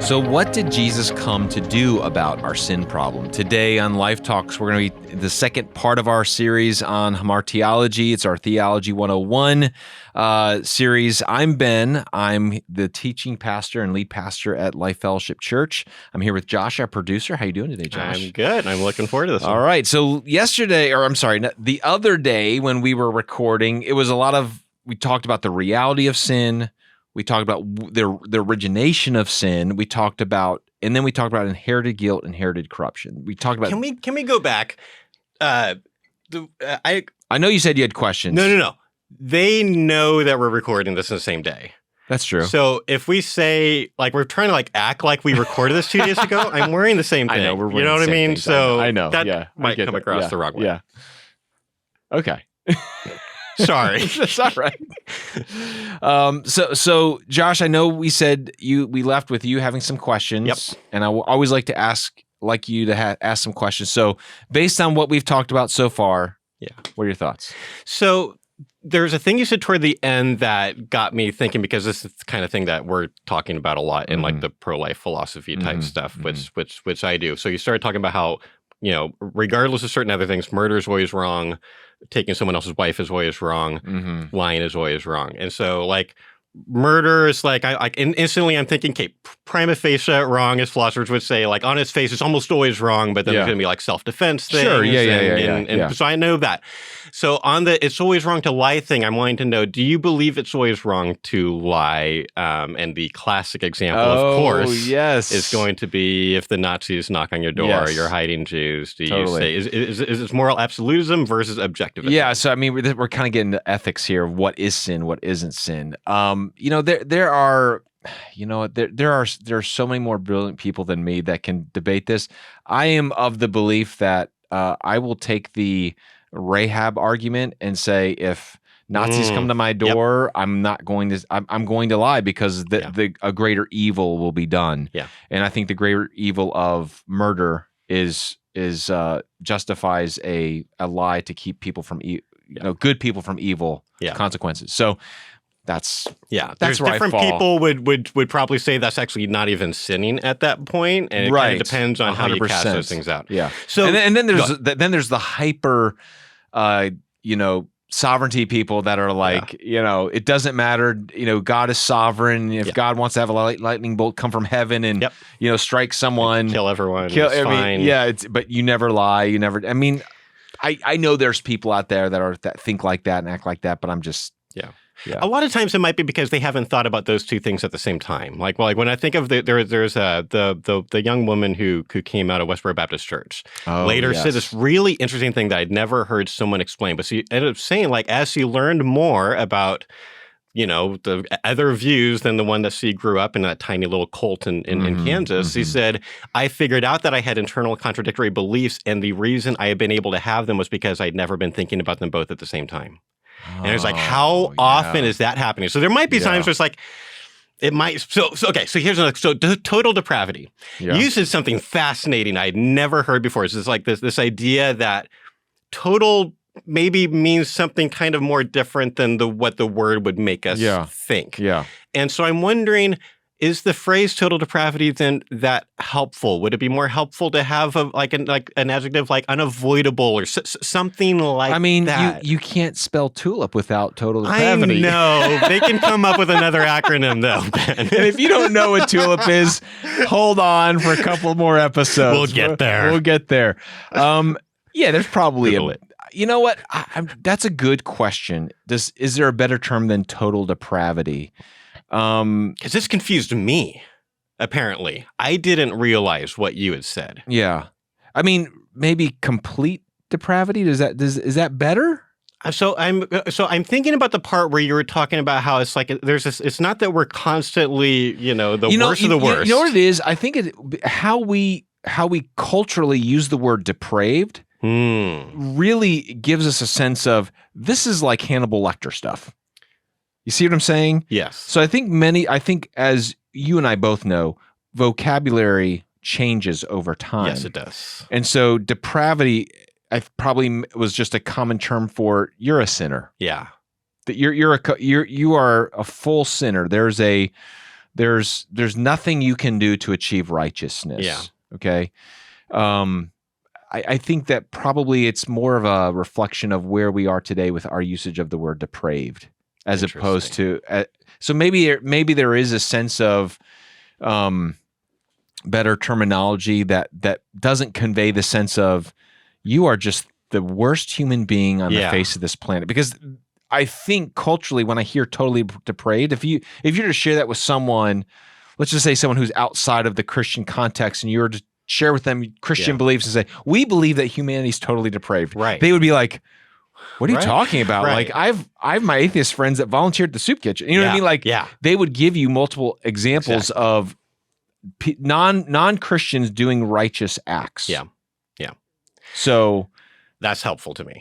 So what did Jesus come to do about our sin problem? Today on Life Talks, we're going to be the second part of our series on hamartiology. It's our Theology 101 series. I'm Ben. I'm the teaching pastor and lead pastor at Life Fellowship Church. I'm here with Josh, our producer. How you doing today, Josh? I'm good. I'm looking forward to this All right. So the other day when we were recording, it was we talked about the reality of sin. We talked about the origination of sin. And then we talked about inherited guilt, inherited corruption. We talked about. Can we go back? I know you said you had questions. No. They know that we're recording this on the same day. That's true. So if we say we're trying to act like we recorded this 2 days ago, I'm wearing the same thing. I know we're wearing you know what the I same mean. things. So I know. That might come across the wrong way. Yeah. Okay. Sorry. That's all right. So Josh, I know we said we left with you having some questions. Yep. And I always like to ask some questions. So based on what we've talked about so far, what are your thoughts? So there's a thing you said toward the end that got me thinking, because this is the kind of thing that we're talking about a lot in the pro-life philosophy type stuff, which I do. So you started talking about how, regardless of certain other things, murder is always wrong. Taking someone else's wife is always wrong. Lying is always wrong. And so murder is instantly I'm thinking, okay, prima facie wrong, as philosophers would say, on its face, it's almost always wrong, but then there's going to be self-defense things. Sure, yeah. So I know that. So on the it's always wrong to lie thing, I'm wanting to know, do you believe it's always wrong to lie? And the classic example, of course, is going to be if the Nazis knock on your door, you're hiding Jews. Do you say, is it moral absolutism versus objectivism? Yeah, so I mean, we're kind of getting into ethics here. What is sin? What isn't sin? There are so many more brilliant people than me that can debate this. I am of the belief that I will take the Rahab argument and say, if Nazis come to my door, I'm going to lie because a greater evil will be done. Yeah. And I think the greater evil of murder is justifies a lie to keep people from good people from evil consequences. So that's There's where different people would probably say that's actually not even sinning at that point, and it kind of depends on 100%. How you cast those things out. Yeah. So and then there's the hyper, sovereignty people that are it doesn't matter. God is sovereign. If God wants to have a lightning bolt come from heaven and strike someone, kill everyone, fine. But you never lie. You never. I mean, I know there's people out there that think like that and act like that, but I'm just Yeah. A lot of times it might be because they haven't thought about those two things at the same time. When I think of there's the young woman who came out of Westboro Baptist Church later said this really interesting thing that I'd never heard someone explain. But she ended up saying, as she learned more about the other views than the one that she grew up in that tiny little cult in Kansas, she said, I figured out that I had internal contradictory beliefs, and the reason I had been able to have them was because I'd never been thinking about them both at the same time. And it's how often is that happening? So there might be times where it's it might. So here's another. So total depravity. Yeah. You said something fascinating I'd never heard before. It's this idea that total maybe means something kind of more different than what the word would make us think. Yeah. And so I'm wondering, is the phrase total depravity then that helpful? Would it be more helpful to have an adjective like unavoidable or something like that? I mean, you can't spell tulip without total depravity. I know. They can come up with another acronym though, Ben. And if you don't know what tulip is, hold on for a couple more episodes. We'll get there. We'll get there. There's probably you know what? That's a good question. Is there a better term than total depravity? Because this confused me, apparently. I didn't realize what you had said. Yeah. I mean, maybe complete depravity? Is that better? So I'm thinking about the part where you were talking about how it's it's not that we're constantly, the worst of the worst. You know what it is? I think how we culturally use the word depraved really gives us a sense of this is like Hannibal Lecter stuff. You see what I'm saying? Yes. So I think as you and I both know, vocabulary changes over time. Yes, it does. And so depravity, I probably was just a common term for you're a sinner. Yeah. That you are a full sinner. There's there's nothing you can do to achieve righteousness. Yeah. Okay. I think that probably it's more of a reflection of where we are today with our usage of the word depraved, as opposed to. So maybe there is a sense of better terminology that doesn't convey the sense of you are just the worst human being on the face of this planet. Because I think culturally, when I hear totally depraved, if you're to share that with someone, let's just say someone who's outside of the Christian context, and you're to share with them Christian beliefs and say, we believe that humanity is totally depraved. Right. They would be like, what are you talking about? Right. Like I've my atheist friends that volunteered at the soup kitchen. You know what I mean? Like they would give you multiple examples of non-Christians doing righteous acts. Yeah. So that's helpful to me.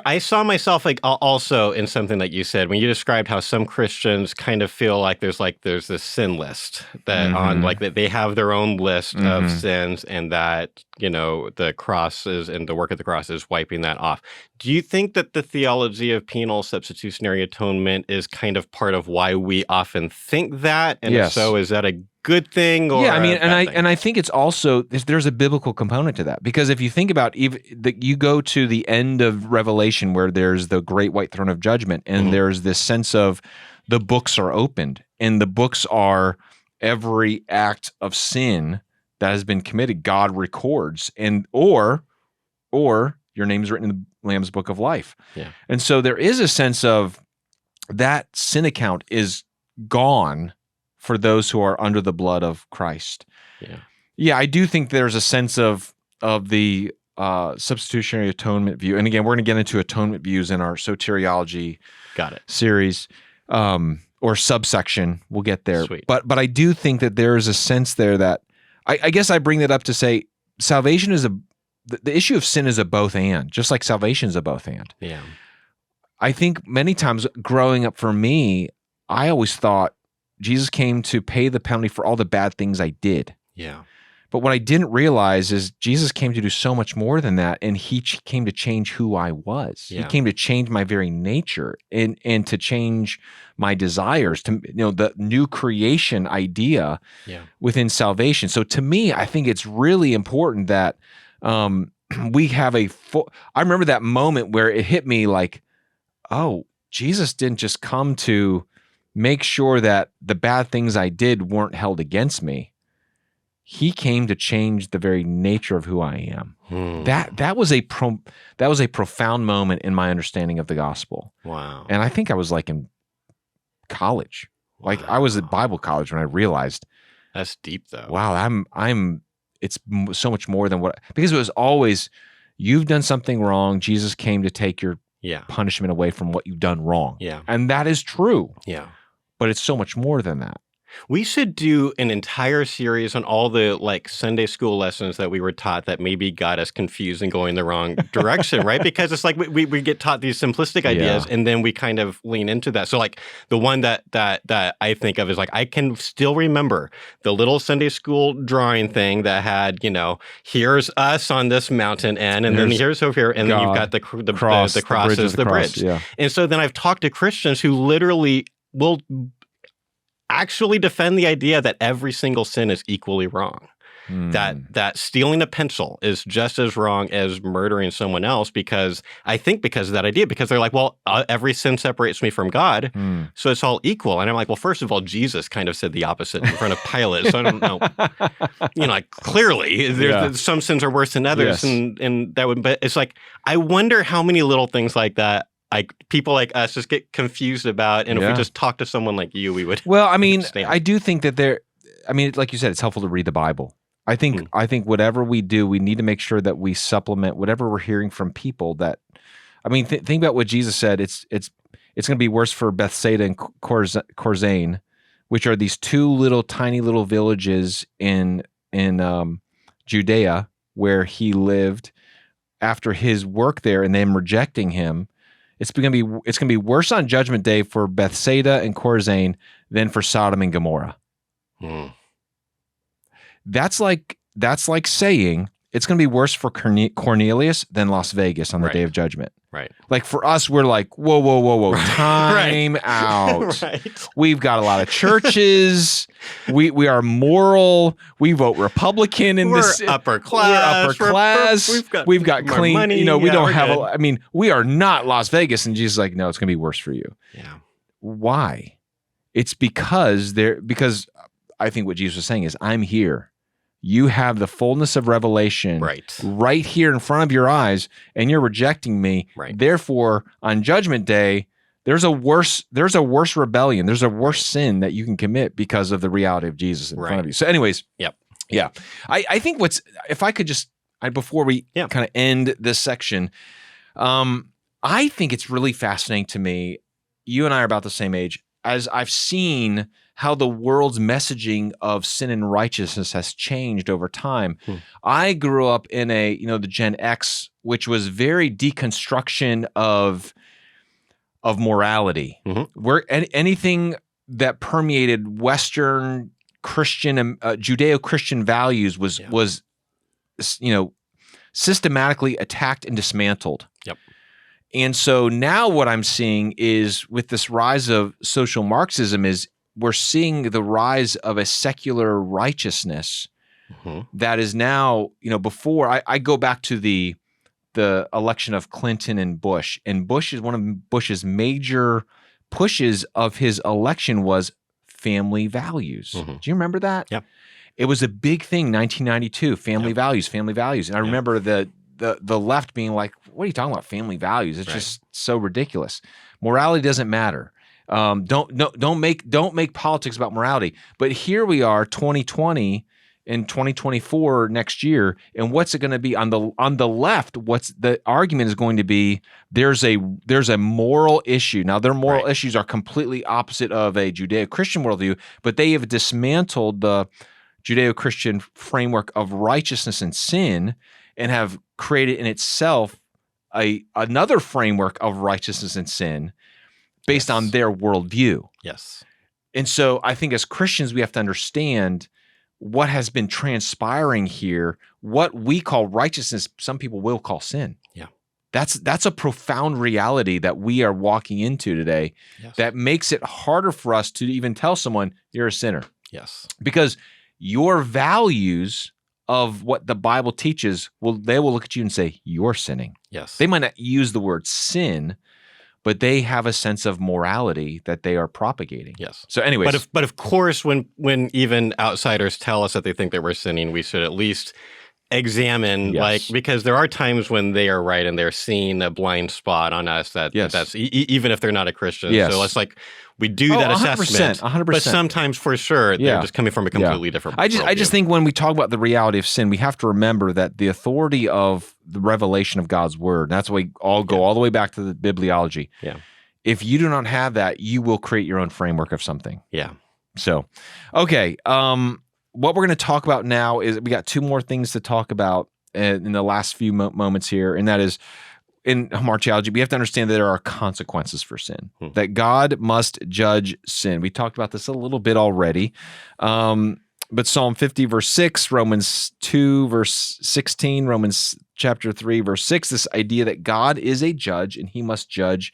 I saw myself like also in something that you said when you described how some Christians kind of feel like there's this sin list that on like that they have their own list of sins, and that the cross is and the work of the cross is wiping that off. Do you think that the theology of penal substitutionary atonement is kind of part of why we often think that? And if so, is that a good thing? Or I mean, and I think it's also there's a biblical component to that, because if you think about you go to the end of Revelation where there's the great white throne of judgment, and there's this sense of the books are opened, and the books are every act of sin that has been committed. God records, and or your name's written in the Lamb's Book of Life. Yeah, and so there is a sense of that sin account is gone for those who are under the blood of Christ. Yeah, I do think there's a sense of the substitutionary atonement view. And again, we're going to get into atonement views in our soteriology series or subsection. We'll get there. Sweet. But I do think that there is a sense there that I guess I bring that up to say salvation is the issue of sin is a both and, just like salvation is a both and. Yeah. I think many times growing up for me, I always thought Jesus came to pay the penalty for all the bad things I did. Yeah. But what I didn't realize is Jesus came to do so much more than that, and he came to change who I was. Yeah. He came to change my very nature and to change my desires, to the new creation idea within salvation. So to me, I think it's really important that we have I remember that moment where it hit me like, oh, Jesus didn't just come to make sure that the bad things I did weren't held against me. He came to change the very nature of who I am. That was a profound moment in my understanding of the gospel. Wow. And I think I was like in college. Wow. Like I was at Bible college when I realized. That's deep though. Wow, it's so much more than because it was always, you've done something wrong. Jesus came to take your punishment away from what you've done wrong. Yeah. And that is true. Yeah. But it's so much more than that. We should do an entire series on all the Sunday school lessons that we were taught that maybe got us confused and going the wrong direction, right? Because it's like we get taught these simplistic ideas and then we kind of lean into that. So the one that I think of is I can still remember the little Sunday school drawing thing that had, here's us on this mountain end, and then here's over here, and then you've got the cross, the bridge. Yeah. And so then I've talked to Christians who literally will actually defend the idea that every single sin is equally wrong. That stealing a pencil is just as wrong as murdering someone else because of that idea, because they're like, well, every sin separates me from God, so it's all equal. And I'm like, well, first of all, Jesus kind of said the opposite in front of Pilate, so I don't know. Clearly, some sins are worse than others, and that would. But it's like, I wonder how many little things like that people like us just get confused about, and if we just talk to someone like you, we would. Well, I mean, understand. I do think that like you said, it's helpful to read the Bible. I think whatever we do, we need to make sure that we supplement whatever we're hearing from people. That, I mean, think about what Jesus said. It's going to be worse for Bethsaida and Chorazin, which are these two tiny little villages in Judea where he lived after his work there, and them rejecting him. It's going to be worse on Judgment Day for Bethsaida and Chorazin than for Sodom and Gomorrah. That's like saying it's going to be worse for Cornelius than Las Vegas on the day of judgment. Right. Like for us, we're like, whoa, time out. Right. We've got a lot of churches. We are moral. We vote Republican in this. Upper class. We're upper class. We've got clean money. You know, we don't have good. I mean, we are not Las Vegas. And Jesus is like, no, it's going to be worse for you. Yeah. Why? It's because I think what Jesus was saying is, I'm here. You have the fullness of revelation right here in front of your eyes, and you're rejecting me. Right. Therefore, on Judgment Day, there's a worse rebellion. There's a worse sin that you can commit because of the reality of Jesus in front of you. So anyways, yeah. I think if I could just, before we kind of end this section, I think it's really fascinating to me. You and I are about the same age. As I've seen how the world's messaging of sin and righteousness has changed over time. I grew up in the Gen X, which was very deconstruction of morality, where anything that permeated Western Christian and Judeo-Christian values was systematically attacked and dismantled. Yep. And so now what I'm seeing is, with this rise of social Marxism, is we're seeing the rise of a secular righteousness that is now, before I go back to the election of Clinton and Bush is one of Bush's major pushes of his election was family values. Do you remember that? Yeah. It was a big thing, 1992, family values. And I remember the left being like, what are you talking about, family values? It's just so ridiculous. Morality doesn't matter. Don't make politics about morality. But here we are, 2020 and 2024 next year, and what's it going to be on the left? What's the argument is going to be? There's a moral issue. Now, their moral issues are completely opposite of a Judeo-Christian worldview, but they have dismantled the Judeo-Christian framework of righteousness and sin, and have created in itself another framework of righteousness and sin based on their worldview. Yes. And so I think as Christians, we have to understand what has been transpiring here. What we call righteousness, some people will call sin. Yeah. That's a profound reality that we are walking into today that makes it harder for us to even tell someone you're a sinner. Yes. Because your values of what the Bible teaches, they will look at you and say, you're sinning. Yes. They might not use the word sin, but they have a sense of morality that they are propagating. Yes. So anyways. But of course, when even outsiders tell us that they think that we're sinning, we should at least examine, because there are times when they are right and they're seeing a blind spot on us that's even if they're not a Christian. Yes. So it's like we do that 100%, assessment, 100%. but sometimes for sure they're just coming from a completely different. I just think when we talk about the reality of sin, we have to remember that the authority of the revelation of God's word, and that's why we all go all the way back to the bibliology. Yeah. If you do not have that, you will create your own framework of something. Yeah. So, okay. What we're going to talk about now is we got two more things to talk about in the last few moments here, and that is in hamartiology, we have to understand that there are consequences for sin, that God must judge sin. We talked about this a little bit already, but Psalm 50, verse 6, Romans 2, verse 16, Romans chapter 3, verse 6, this idea that God is a judge and he must judge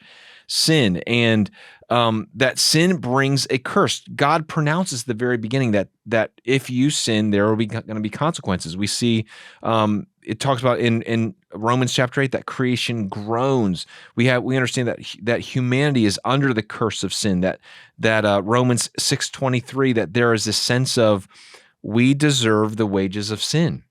sin, and that sin brings a curse. God pronounces at the very beginning that if you sin, there will be going to be consequences. We see it talks about in Romans chapter 8 that creation groans. We understand that humanity is under the curse of sin. That Romans 6:23, that there is this sense of we deserve the wages of sin,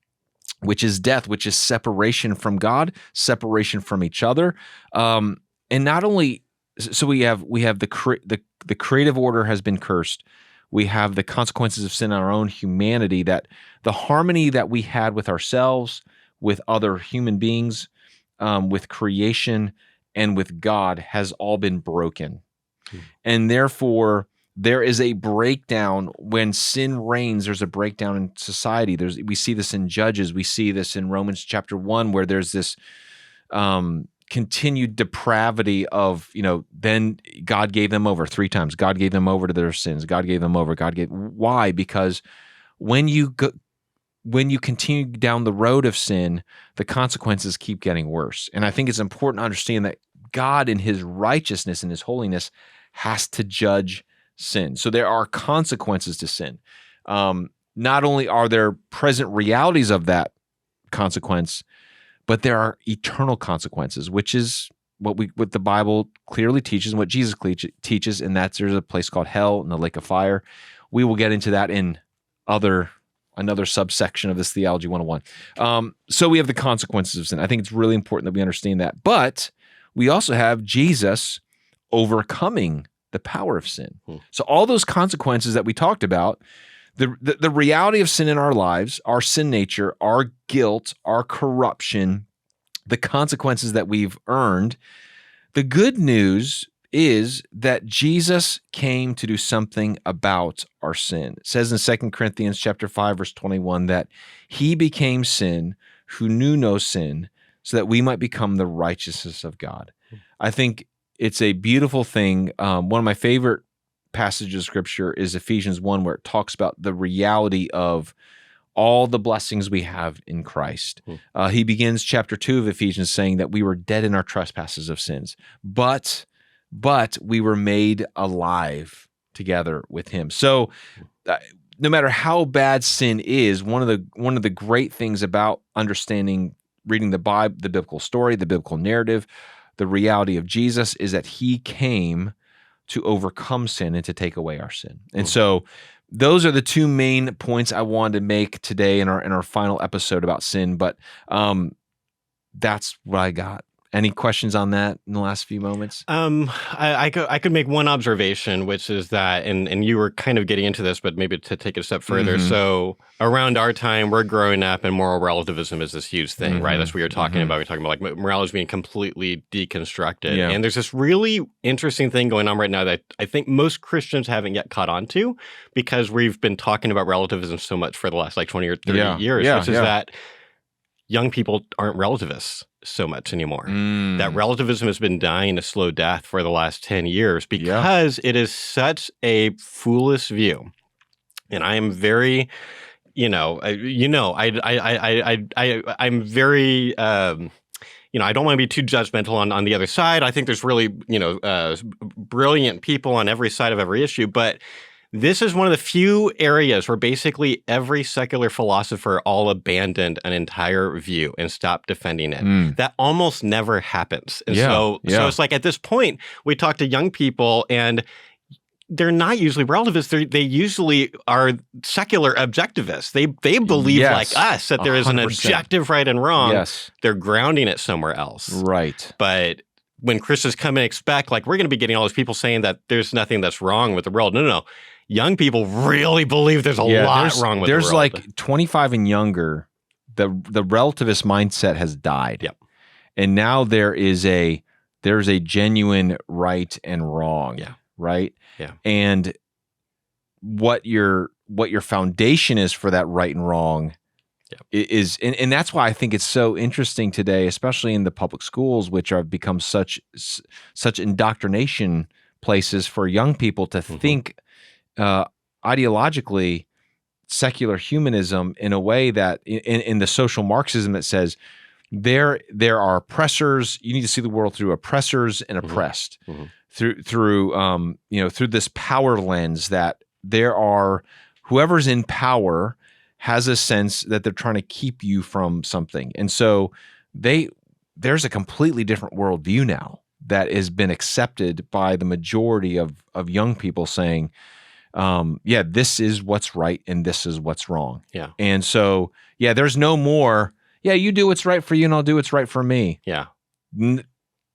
which is death, which is separation from God, separation from each other, and not only. So we have the creative order has been cursed. We have the consequences of sin on our own humanity, that the harmony that we had with ourselves, with other human beings, with creation, and with God has all been broken. And therefore, there is a breakdown when sin reigns. There's a breakdown in society. We see this in Judges. We see this in Romans chapter 1, where there's this continued depravity of, then God gave them over 3 times. God gave them over to their sins. God gave them over. Why? Because when you when you continue down the road of sin, the consequences keep getting worse. And I think it's important to understand that God in his righteousness and his holiness has to judge sin. So there are consequences to sin. Not only are there present realities of that consequence, but there are eternal consequences, which is what the Bible clearly teaches and what Jesus teaches, and that's there's a place called hell and the lake of fire. We will get into that in another subsection of this Theology 101. So we have the consequences of sin. I think it's really important that we understand that. But we also have Jesus overcoming the power of sin. So all those consequences that we talked about, the reality of sin in our lives, our sin nature, our guilt, our corruption, the consequences that we've earned. The good news is that Jesus came to do something about our sin. It says in 2 Corinthians chapter 5, verse 21, that he became sin who knew no sin, so that we might become the righteousness of God. I think it's a beautiful thing. One of my favorite passages of Scripture is Ephesians 1, where it talks about the reality of all the blessings we have in Christ. He begins chapter 2 of Ephesians saying that we were dead in our trespasses of sins, but we were made alive together with him. So no matter how bad sin is, one of the great things about understanding, reading the Bible, the biblical story, the biblical narrative, the reality of Jesus is that he came to overcome sin and to take away our sin. And so those are the two main points I wanted to make today in our final episode about sin, but that's what I got. Any questions on that in the last few moments? I could make one observation, which is that, and you were kind of getting into this, but maybe to take it a step further. So around our time, we're growing up, and moral relativism is this huge thing, right? That's what you're talking about. We're talking about like morality being completely deconstructed. And there's this really interesting thing going on right now that I think most Christians haven't yet caught on to, because we've been talking about relativism so much for the last like 20 or 30 years, which is that young people aren't relativists so much anymore. That relativism has been dying a slow death for the last 10 years because it is such a foolish view. And I am very, I'm very, I don't want to be too judgmental on the other side. I think there's really, brilliant people on every side of every issue, but this is one of the few areas where basically every secular philosopher all abandoned an entire view and stopped defending it. That almost never happens. And so it's like at this point, we talk to young people and they're not usually relativists. They usually are secular objectivists. They believe like us that there is an objective right and wrong. They're grounding it somewhere else. Right. But when Christians come and expect, like, we're going to be getting all those people saying that there's nothing that's wrong with the world. No. Young people really believe there's a lot wrong with the world. There's like 25 and younger, the relativist mindset has died. Yep. And now there's a genuine right and wrong. Yeah. Right? Yeah. And what your foundation is for that right and wrong is, and that's why I think it's so interesting today, especially in the public schools, which have become such indoctrination places for young people to think ideologically secular humanism in a way that in the social Marxism that says there are oppressors. You need to see the world through oppressors and oppressed through this power lens, that there are whoever's in power has a sense that they're trying to keep you from something. And so there's a completely different worldview now that has been accepted by the majority of young people saying, this is what's right and this is what's wrong. Yeah. And so, there's no more, you do what's right for you and I'll do what's right for me. Yeah.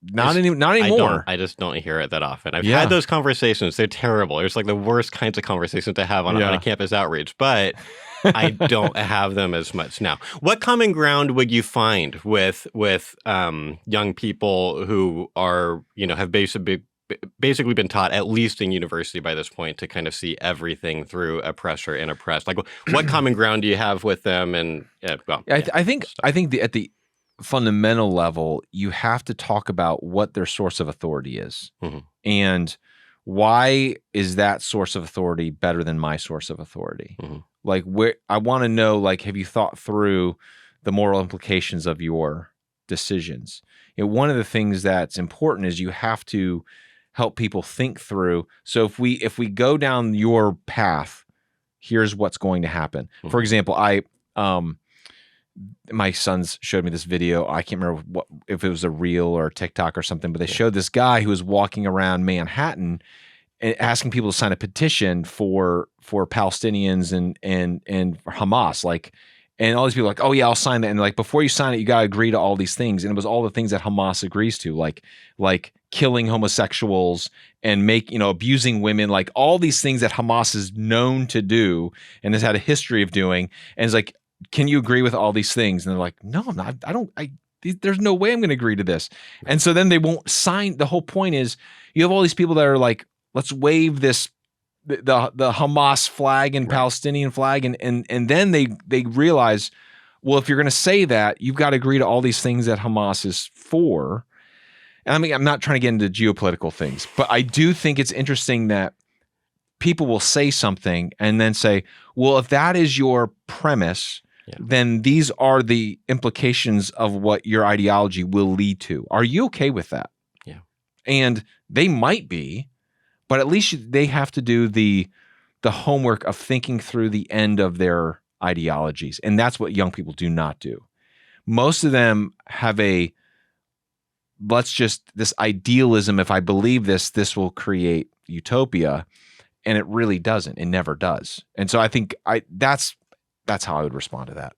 Not anymore. I just don't hear it that often. I've had those conversations. They're terrible. There's like the worst kinds of conversations to have on a campus outreach, but I don't have them as much now. What common ground would you find with young people who are, have basically been taught, at least in university by this point, to kind of see everything through oppressor and oppressed? Like, what common ground do you have with them? And I think at the fundamental level, you have to talk about what their source of authority is, and why is that source of authority better than my source of authority? Like, where I want to know, like, have you thought through the moral implications of your decisions? One of the things that's important is you have to help people think through. So if we go down your path, here's what's going to happen. For example, my sons showed me this video. I can't remember if it was a reel or TikTok or something, but they showed this guy who was walking around Manhattan and asking people to sign a petition for Palestinians and for Hamas. Like, and all these people are like, oh yeah, I'll sign that. And like, before you sign it, you got to agree to all these things. And it was all the things that Hamas agrees to, like killing homosexuals and abusing women, like all these things that Hamas is known to do and has had a history of doing. And it's like, can you agree with all these things? And they're like, no, I'm not. There's no way I'm going to agree to this. And so then they won't sign. The whole point is you have all these people that are like, let's wave the Hamas flag and Palestinian flag. And then they realize, well, if you're going to say that, you've got to agree to all these things that Hamas is for. And I mean, I'm not trying to get into geopolitical things, but I do think it's interesting that people will say something and then say, well, if that is your premise, then these are the implications of what your ideology will lead to. Are you okay with that? Yeah. And they might be, but at least they have to do the homework of thinking through the end of their ideologies. And that's what young people do not do. Most of them have this idealism. If I believe this will create utopia. And it really doesn't. It never does. And so I think that's how I would respond to that.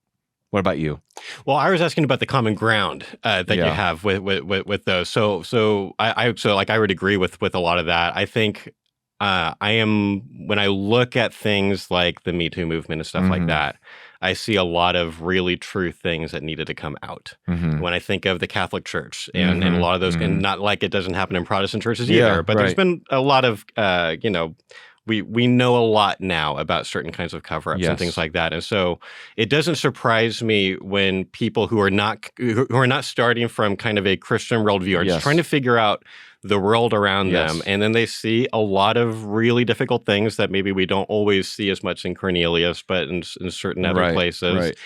What about you? Well, I was asking about the common ground that you have with those. So I would agree with a lot of that. I think when I look at things like the Me Too movement and stuff like that, I see a lot of really true things that needed to come out. When I think of the Catholic Church and a lot of those, and not like it doesn't happen in Protestant churches either, but there's been a lot of, we know a lot now about certain kinds of cover-ups and things like that. And so it doesn't surprise me when people who are not starting from kind of a Christian worldview are just trying to figure out the world around them. And then they see a lot of really difficult things that maybe we don't always see as much in Cornelius, but in certain other places. Right.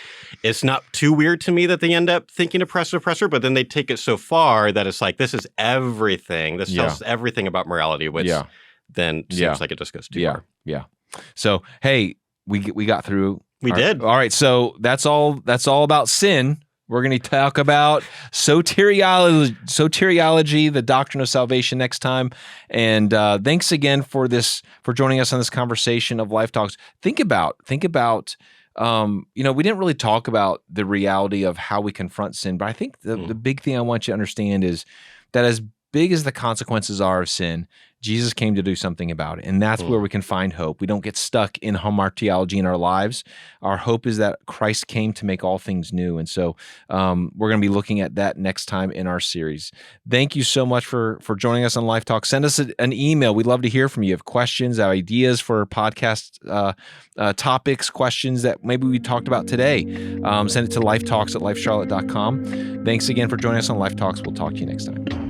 It's not too weird to me that they end up thinking oppressor, but then they take it so far that it's like, this is everything. This tells us everything about morality, which then seems like it just goes too far. Yeah. So, hey, we got through. We did. All right. So that's all about sin. We're going to talk about soteriology, the doctrine of salvation next time. And thanks again for joining us on this conversation of Life Talks. Think about, we didn't really talk about the reality of how we confront sin, but I think the big thing I want you to understand is that as big as the consequences are of sin, Jesus came to do something about it. And that's where we can find hope. We don't get stuck in hamartiology in our lives. Our hope is that Christ came to make all things new. And so we're going to be looking at that next time in our series. Thank you so much for joining us on Life Talk. Send us an email. We'd love to hear from you. If questions, ideas for podcast topics, questions that maybe we talked about today, send it to lifetalks@lifecharlotte.com. Thanks again for joining us on Life Talks. We'll talk to you next time.